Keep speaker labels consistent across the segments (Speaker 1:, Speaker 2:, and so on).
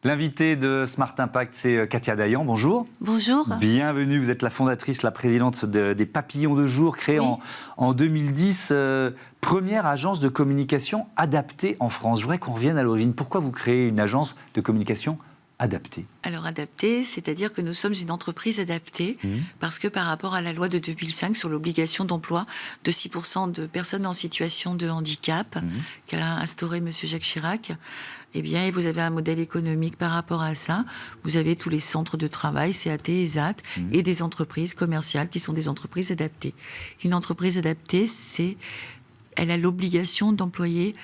Speaker 1: L'invité de Smart Impact, c'est Katia Dayan. Bonjour.
Speaker 2: Bonjour.
Speaker 1: Bienvenue. Vous êtes la fondatrice, la présidente des Papillons de Jour, créée en 2010. Première agence de communication adaptée en France. Je voudrais qu'on revienne à l'origine. Pourquoi vous créez une agence de communication adaptée?
Speaker 2: Alors adaptée, c'est-à-dire que nous sommes une entreprise adaptée parce que par rapport à la loi de 2005 sur l'obligation d'emploi de 6% de personnes en situation de handicap qu'a instauré M. Jacques Chirac, eh bien, et vous avez un modèle économique par rapport à ça. Vous avez tous les centres de travail, CAT, ESAT, et des entreprises commerciales qui sont des entreprises adaptées. Une entreprise adaptée, elle a l'obligation d'employer.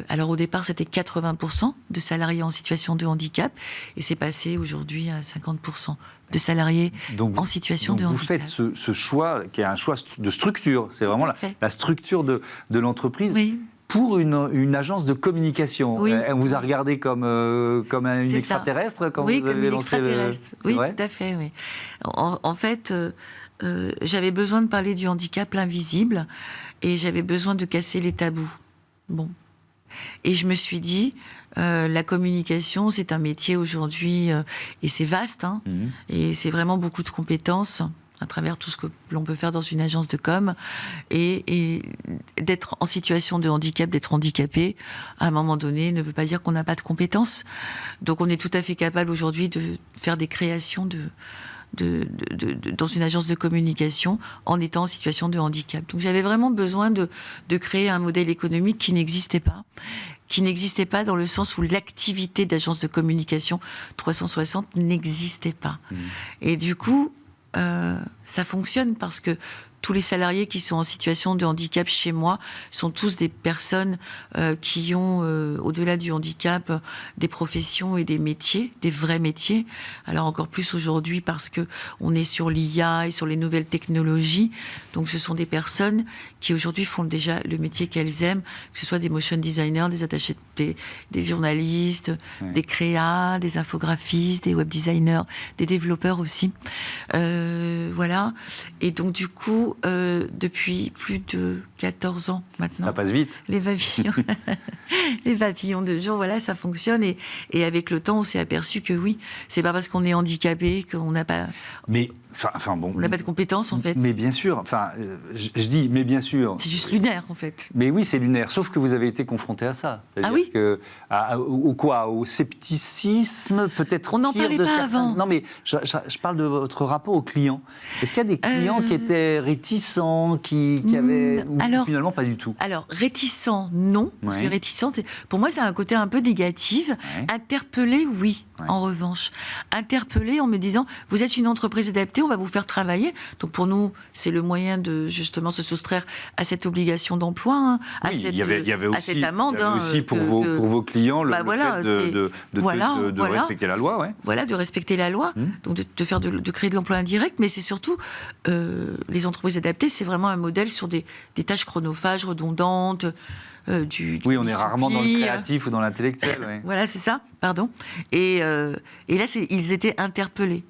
Speaker 2: Alors au départ, c'était 80% de salariés en situation de handicap, et c'est passé aujourd'hui à 50% de salariés en situation de handicap.
Speaker 1: Vous faites ce choix, qui est un choix de structure. C'est vraiment la structure de l'entreprise.
Speaker 2: Oui.
Speaker 1: Pour une agence de communication.
Speaker 2: Oui.
Speaker 1: On vous a regardé comme une extraterrestre quand vous avez lancé
Speaker 2: Oui, tout à fait. Oui. En fait, j'avais besoin de parler du handicap invisible et j'avais besoin de casser les tabous. Bon. Et je me suis dit, la communication, c'est un métier aujourd'hui, et c'est vaste, et c'est vraiment beaucoup de compétences à travers tout ce que l'on peut faire dans une agence de com, et d'être en situation de handicap, d'être handicapé, à un moment donné, ne veut pas dire qu'on n'a pas de compétences. Donc on est tout à fait capable aujourd'hui de faire des créations dans une agence de communication en étant en situation de handicap. Donc j'avais vraiment besoin de créer un modèle économique qui n'existait pas dans le sens où l'activité d'agence de communication 360 n'existait pas. Et du coup, ça fonctionne parce que tous les salariés qui sont en situation de handicap chez moi sont tous des personnes qui ont, au-delà du handicap, des professions et des métiers, des vrais métiers. Alors encore plus aujourd'hui parce que on est sur l'IA et sur les nouvelles technologies. Donc ce sont des personnes qui aujourd'hui font déjà le métier qu'elles aiment, que ce soit des motion designers, des attachés, des journalistes, des créas, des infographistes, des web designers, des développeurs aussi. Voilà. Et donc du coup, depuis plus de 14 ans maintenant.
Speaker 1: Ça passe vite.
Speaker 2: Les papillons de jour, voilà, ça fonctionne. Et avec le temps, on s'est aperçu que oui, c'est pas parce qu'on est handicapé qu'on n'a pas...
Speaker 1: Bon,
Speaker 2: on n'a pas de compétences, en fait.
Speaker 1: Mais bien sûr, je dis, mais bien sûr.
Speaker 2: C'est juste lunaire, en fait.
Speaker 1: Mais oui, c'est lunaire, sauf que vous avez été confronté à ça.
Speaker 2: Ah oui
Speaker 1: au scepticisme, peut-être.
Speaker 2: On n'en parlait pas avant.
Speaker 1: Non, mais je parle de votre rapport aux clients. Est-ce qu'il y a des clients qui étaient réticents, qui avaient... ou finalement, pas du tout? Alors,
Speaker 2: réticents, non. Parce que réticents, pour moi, c'est un côté un peu négatif. Interpellé, oui. En revanche, interpellé en me disant, vous êtes une entreprise adaptée, on va vous faire travailler. Donc pour nous, c'est le moyen de justement se soustraire à cette obligation d'emploi, à cette amende.
Speaker 1: Il y avait aussi pour vos clients le fait de respecter la loi.
Speaker 2: Voilà, de respecter la loi, donc de créer de l'emploi indirect, mais c'est surtout, les entreprises adaptées, c'est vraiment un modèle sur des tâches chronophages, redondantes,
Speaker 1: on est rarement dans le créatif ou dans l'intellectuel.
Speaker 2: Voilà, c'est ça, pardon. Et là, ils étaient interpellés.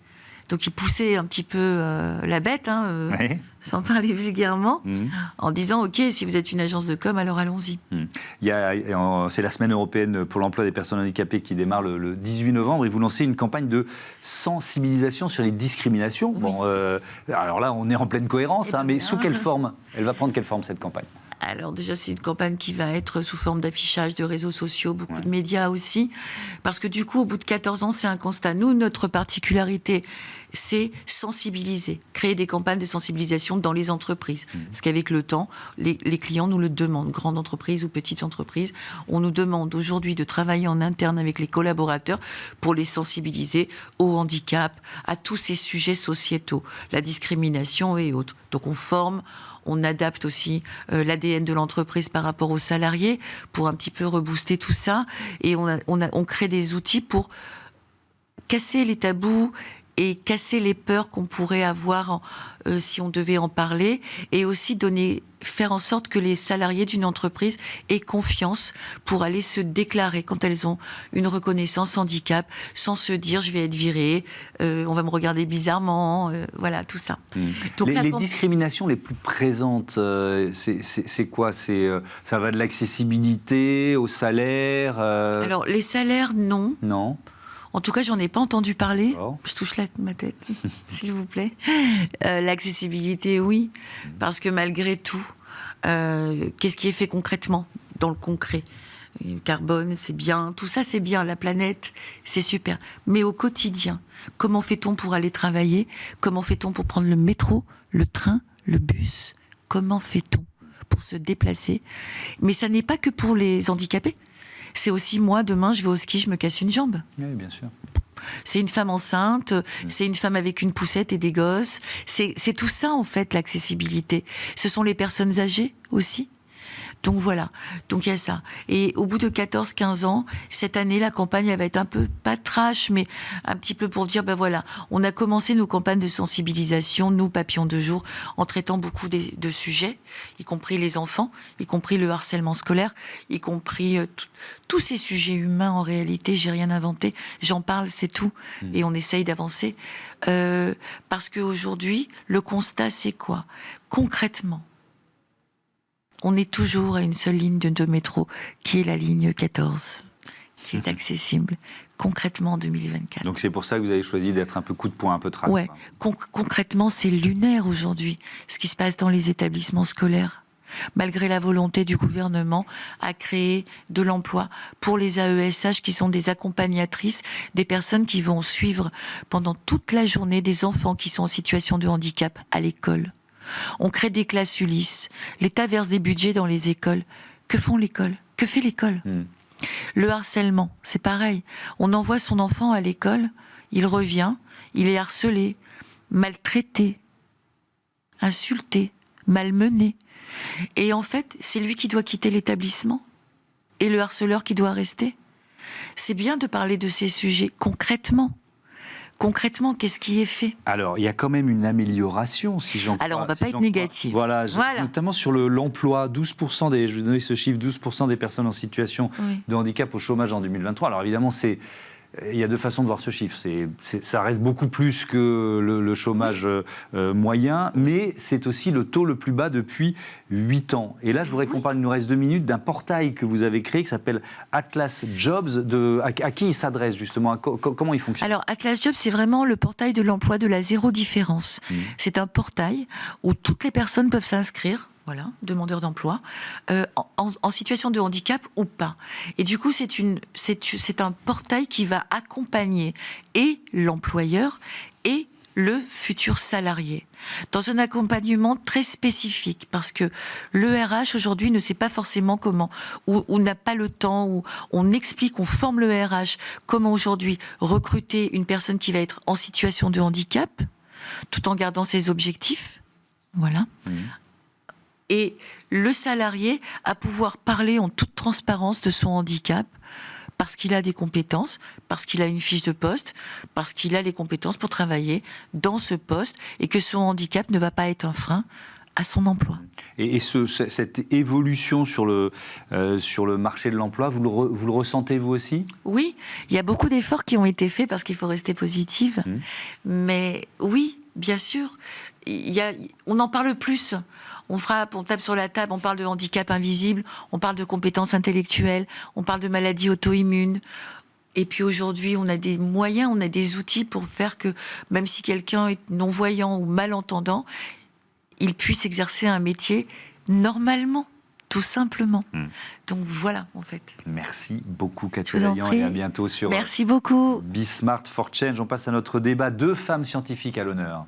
Speaker 2: Donc, ils poussaient un petit peu la bête, sans parler vulgairement, en disant, OK, si vous êtes une agence de com, alors allons-y.
Speaker 1: C'est la semaine européenne pour l'emploi des personnes handicapées qui démarre le 18 novembre, et vous lancez une campagne de sensibilisation sur les discriminations.
Speaker 2: Oui.
Speaker 1: Bon, alors là, on est en pleine cohérence, mais sous quelle forme? Elle va prendre quelle forme, cette campagne?
Speaker 2: Alors déjà, c'est une campagne qui va être sous forme d'affichage, de réseaux sociaux, beaucoup de médias aussi. Parce que du coup, au bout de 14 ans, c'est un constat. Nous, notre particularité, c'est sensibiliser, créer des campagnes de sensibilisation dans les entreprises. Parce qu'avec le temps, les clients nous le demandent, grandes entreprises ou petites entreprises. On nous demande aujourd'hui de travailler en interne avec les collaborateurs pour les sensibiliser au handicap, à tous ces sujets sociétaux, la discrimination et autres. Donc on forme, on adapte aussi l'ADN de l'entreprise par rapport aux salariés pour un petit peu rebooster tout ça. Et on crée des outils pour casser les tabous et casser les peurs qu'on pourrait avoir si on devait en parler, et aussi faire en sorte que les salariés d'une entreprise aient confiance pour aller se déclarer quand elles ont une reconnaissance handicap, sans se dire je vais être viré, on va me regarder bizarrement, voilà, tout ça.
Speaker 1: Donc, les discriminations les plus présentes, c'est quoi? Ça va de l'accessibilité au salaire?
Speaker 2: Alors les salaires, non.
Speaker 1: Non.
Speaker 2: En tout cas, j'en ai pas entendu parler.
Speaker 1: Oh.
Speaker 2: Je touche ma tête, s'il vous plaît. L'accessibilité, oui. Parce que malgré tout, qu'est-ce qui est fait concrètement, dans le concret? Le carbone, c'est bien. Tout ça, c'est bien. La planète, c'est super. Mais au quotidien, comment fait-on pour aller travailler? Comment fait-on pour prendre le métro, le train, le bus? Comment fait-on pour se déplacer? Mais ça n'est pas que pour les handicapés. C'est aussi moi, demain, je vais au ski, je me casse une jambe.
Speaker 1: Oui, bien sûr.
Speaker 2: C'est une femme enceinte, c'est une femme avec une poussette et des gosses. C'est tout ça, en fait, l'accessibilité. Ce sont les personnes âgées aussi. Donc voilà, donc il y a ça. Et au bout de 14-15 ans, cette année, la campagne, elle va être un peu, pas trash, mais un petit peu pour dire, ben voilà, on a commencé nos campagnes de sensibilisation, nous, Papillons de Jour, en traitant beaucoup de sujets, y compris les enfants, y compris le harcèlement scolaire, y compris tous ces sujets humains, en réalité, j'ai rien inventé, j'en parle, c'est tout, et on essaye d'avancer. Parce qu'aujourd'hui, le constat, c'est quoi? Concrètement, on est toujours à une seule ligne de métro, qui est la ligne 14, qui est accessible concrètement en 2024.
Speaker 1: Donc c'est pour ça que vous avez choisi d'être un peu coup de poing, un peu trash.
Speaker 2: Ouais, concrètement, c'est lunaire aujourd'hui, ce qui se passe dans les établissements scolaires. Malgré la volonté du gouvernement à créer de l'emploi pour les AESH qui sont des accompagnatrices, des personnes qui vont suivre pendant toute la journée des enfants qui sont en situation de handicap à l'école. On crée des classes Ulysse. L'État verse des budgets dans les écoles. Que font l'école? Que fait l'école? Le harcèlement, c'est pareil. On envoie son enfant à l'école, il revient, il est harcelé, maltraité, insulté, malmené. Et en fait, c'est lui qui doit quitter l'établissement et le harceleur qui doit rester. C'est bien de parler de ces sujets concrètement. Concrètement, qu'est-ce qui est fait?
Speaker 1: Alors, il y a quand même une amélioration, si j'en crois.
Speaker 2: Alors, on ne va pas être négatif.
Speaker 1: Voilà, notamment sur l'emploi, 12% je vais donner ce chiffre, 12% des personnes en situation de handicap au chômage en 2023. Alors évidemment, il y a deux façons de voir ce chiffre. Ça reste beaucoup plus que le chômage moyen, mais c'est aussi le taux le plus bas depuis 8 ans. Et là, je voudrais qu'on parle, il nous reste 2 minutes, d'un portail que vous avez créé qui s'appelle Atlas Jobs. À qui il s'adresse justement? Comment il fonctionne? Alors,
Speaker 2: Atlas Jobs, c'est vraiment le portail de l'emploi de la zéro différence. C'est un portail où toutes les personnes peuvent s'inscrire. Voilà, demandeurs d'emploi, en situation de handicap ou pas. Et du coup, c'est un portail qui va accompagner et l'employeur et le futur salarié dans un accompagnement très spécifique, parce que le RH aujourd'hui ne sait pas forcément comment, ou n'a pas le temps, où on explique, on forme le RH comment aujourd'hui recruter une personne qui va être en situation de handicap, tout en gardant ses objectifs. Voilà. Et le salarié à pouvoir parler en toute transparence de son handicap, parce qu'il a des compétences, parce qu'il a une fiche de poste, parce qu'il a les compétences pour travailler dans ce poste, et que son handicap ne va pas être un frein à son emploi.
Speaker 1: Et cette évolution sur le marché de l'emploi, vous le ressentez vous aussi?
Speaker 2: Oui, il y a beaucoup d'efforts qui ont été faits, parce qu'il faut rester positive. Mais oui, bien sûr, on en parle plus. On frappe, on tape sur la table, on parle de handicap invisible, on parle de compétences intellectuelles, on parle de maladies auto-immunes. Et puis aujourd'hui, on a des moyens, on a des outils pour faire que, même si quelqu'un est non-voyant ou malentendant, il puisse exercer un métier normalement, tout simplement. Donc voilà, en fait.
Speaker 1: Merci beaucoup, Cathy Laillan, et à bientôt sur
Speaker 2: Merci beaucoup.
Speaker 1: Be Smart for Change. On passe à notre débat. 2 femmes scientifiques à l'honneur.